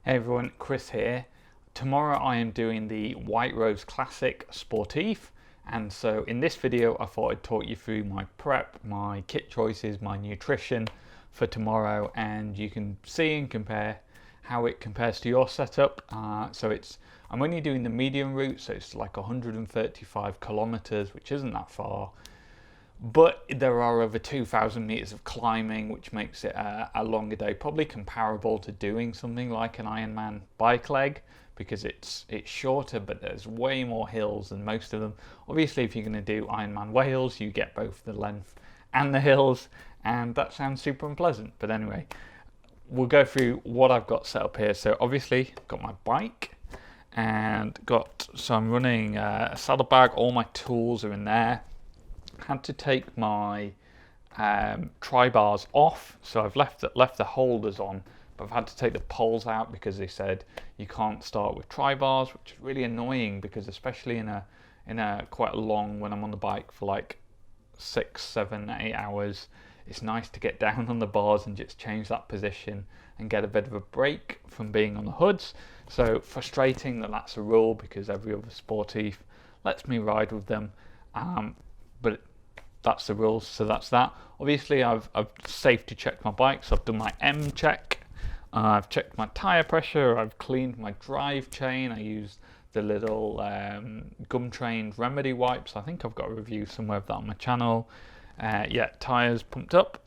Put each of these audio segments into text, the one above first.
Hey everyone, Chris here. Tomorrow I am doing the White Rose Classic Sportive, and so in this video I thought I'd talk you through my prep, my kit choices, my nutrition for tomorrow, and you can see and compare how it compares to your setup. I'm only doing the medium route, so it's like 135 kilometers, which isn't that far. But there are over 2,000 meters of climbing, which makes it a longer day, probably comparable to doing something like an Ironman bike leg, because it's shorter, but there's way more hills than most of them. Obviously, if you're going to do Ironman Wales, you get both the length and the hills, and that sounds super unpleasant. But anyway, we'll go through what I've got set up here. So obviously, got my bike, and so I'm running a saddlebag. All my tools are in there. Had to take my tri bars off, so I've left the holders on, but I've had to take the poles out because they said you can't start with tri bars, which is really annoying because especially in a quite a long, when I'm on the bike for like 6, 7, 8 hours, it's nice to get down on the bars and just change that position and get a bit of a break from being on the hoods. So frustrating that that's a rule because every other sportive lets me ride with them, but that's the rules, so that's that. Obviously I've safety checked my bike, so I've done my M check, I've checked my tyre pressure, I've cleaned my drive chain, I used the little gum trained remedy wipes. I think I've got a review somewhere of that on my channel. Yeah, tyres pumped up,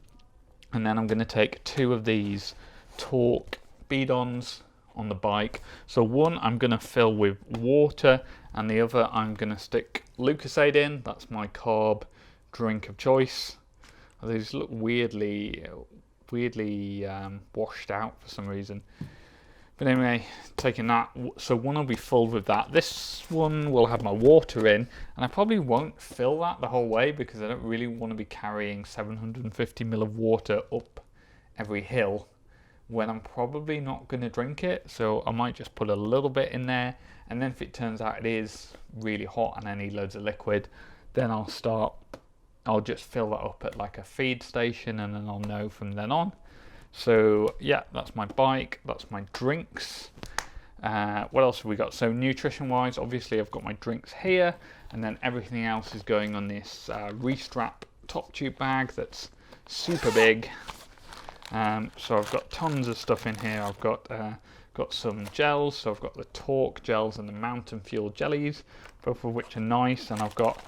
and then I'm going to take 2 of these Torq bidons on the bike. So one I'm going to fill with water, and the other I'm going to stick Lucozade in. That's my carb drink of choice. These look weirdly washed out for some reason. But anyway, taking that, so one will be filled with that. This one will have my water in, and I probably won't fill that the whole way because I don't really want to be carrying 750 ml of water up every hill when I'm probably not going to drink it. So I might just put a little bit in there, and then if it turns out it is really hot and I need loads of liquid, then I'll just fill that up at like a feed station, and then I'll know from then on. So yeah, that's my bike, that's my drinks. What else have we got? So nutrition wise, obviously I've got my drinks here, and then everything else is going on this Restrap top tube bag that's super big. So I've got tons of stuff in here. I've got some gels, so I've got the Torq gels and the Mountain Fuel jellies, both of which are nice, and I've got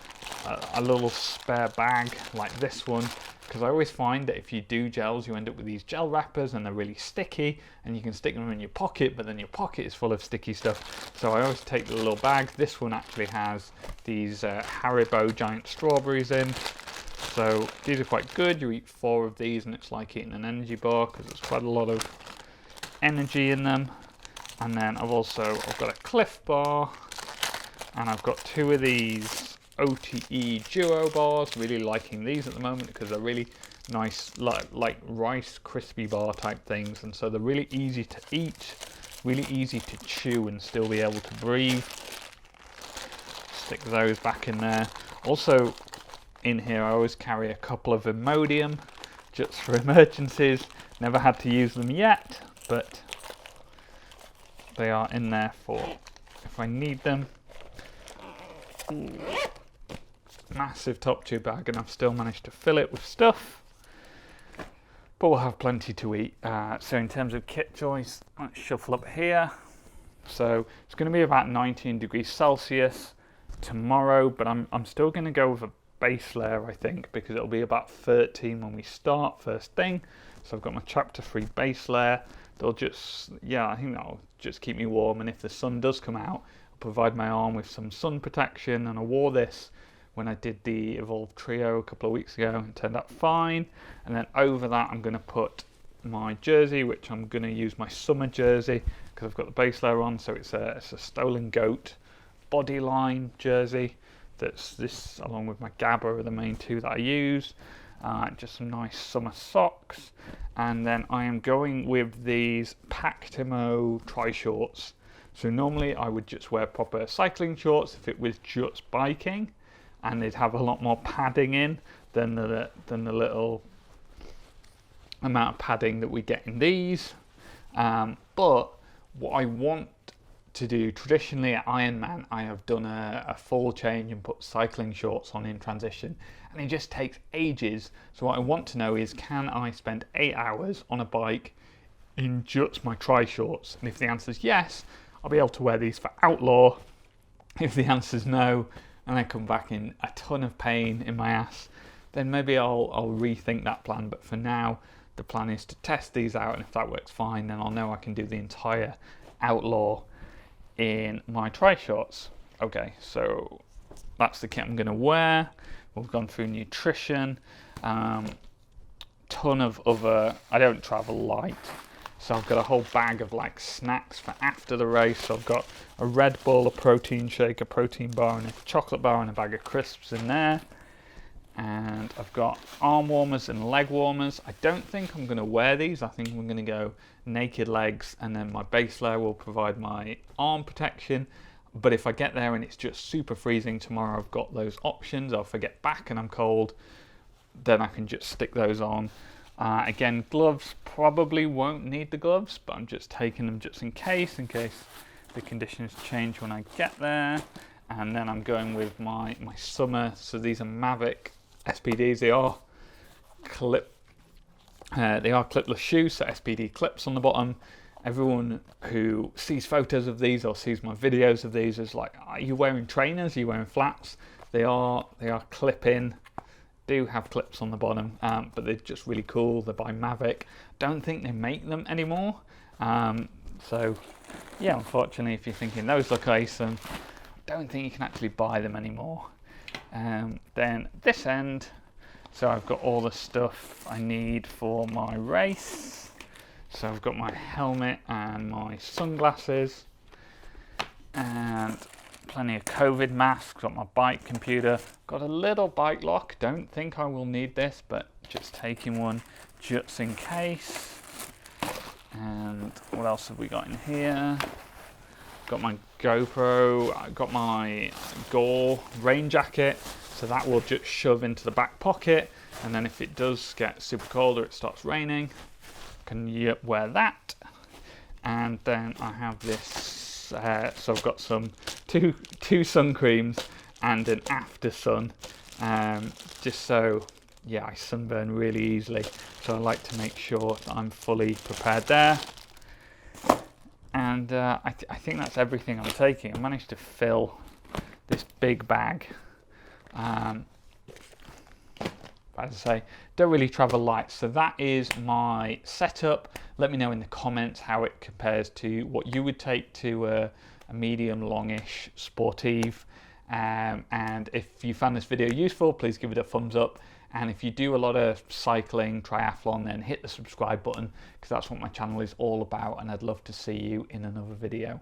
a little spare bag like this one, because I always find that if you do gels, you end up with these gel wrappers and they're really sticky, and you can stick them in your pocket, but then your pocket is full of sticky stuff. So I always take the little bag. This one actually has these Haribo giant strawberries in. So these are quite good. You eat 4 of these and it's like eating an energy bar because there's quite a lot of energy in them. And then I've got a Clif bar, and I've got 2 of these OTE Duo bars. Really liking these at the moment because they're really nice, like Rice crispy bar type things, and so they're really easy to eat, really easy to chew and still be able to breathe. Stick those back in there. Also in here I always carry a couple of Imodium just for emergencies. Never had to use them yet, but they are in there for if I need them. Ooh. Massive top tube bag, and I've still managed to fill it with stuff, but we'll have plenty to eat. So in terms of kit choice, let's shuffle up here. So it's going to be about 19 degrees Celsius tomorrow, but I'm still going to go with a base layer, I think, because it'll be about 13 when we start first thing. So I've got my chapter 3 base layer. I think that'll just keep me warm, and if the sun does come out, I'll provide my arm with some sun protection. And I wore this when I did the Evolve Trio a couple of weeks ago and turned out fine. And then over that I'm going to put my jersey, which I'm going to use my summer jersey because I've got the base layer on. So it's a stolen Goat Bodyline jersey. That's this, along with my Gabba, are the main 2 that I use. Just some nice summer socks, and then I am going with these Pactimo tri-shorts. So normally I would just wear proper cycling shorts if it was just biking, and they'd have a lot more padding in than the little amount of padding that we get in these. But what I want to do, traditionally at Ironman, I have done a full change and put cycling shorts on in transition, and it just takes ages. So what I want to know is, can I spend 8 hours on a bike in just my tri shorts? And if the answer is yes, I'll be able to wear these for Outlaw. If the answer is no, and I come back in a ton of pain in my ass, then maybe I'll rethink that plan. But for now, the plan is to test these out, and if that works fine, then I'll know I can do the entire Outlaw in my tri shorts. Okay, so that's the kit I'm going to wear. We've gone through nutrition, ton of other, I don't travel light, so I've got a whole bag of like snacks for after the race. So I've got a Red Bull, a protein shake, a protein bar, and a chocolate bar, and a bag of crisps in there. And I've got arm warmers and leg warmers. I don't think I'm going to wear these. I think I'm going to go naked legs, and then my base layer will provide my arm protection. But if I get there and it's just super freezing tomorrow, I've got those options. Or if I get back and I'm cold, then I can just stick those on. Again, gloves, probably won't need the gloves, but I'm just taking them just in case the conditions change when I get there. And then I'm going with my summer, so these are Mavic SPDs. They are clipless shoes, so SPD clips on the bottom. Everyone who sees photos of these or sees my videos of these is like, are you wearing trainers? Are you wearing flats? They are clip-in, do have clips on the bottom, but they're just really cool. They're by Mavic. Don't think they make them anymore. So yeah, unfortunately, if you're thinking those look awesome, don't think you can actually buy them anymore. Then this end, so I've got all the stuff I need for my race. So I've got my helmet and my sunglasses and plenty of COVID masks. Got my bike computer, got a little bike lock. Don't think I will need this, but just taking one just in case. And what else have we got in here? Got my GoPro, I got my Gore rain jacket, so that will just shove into the back pocket, and then if it does get super cold or it starts raining, I can wear that. And then I have this, so I've got two sun creams and an after sun, just so, yeah, I sunburn really easily, so I like to make sure that I'm fully prepared there. And I think that's everything I'm taking. I managed to fill this big bag. As I say, don't really travel light. So that is my setup. Let me know in the comments how it compares to what you would take to a medium longish sportive. And if you found this video useful, please give it a thumbs up. And if you do a lot of cycling, triathlon, then hit the subscribe button, because that's what my channel is all about, and I'd love to see you in another video.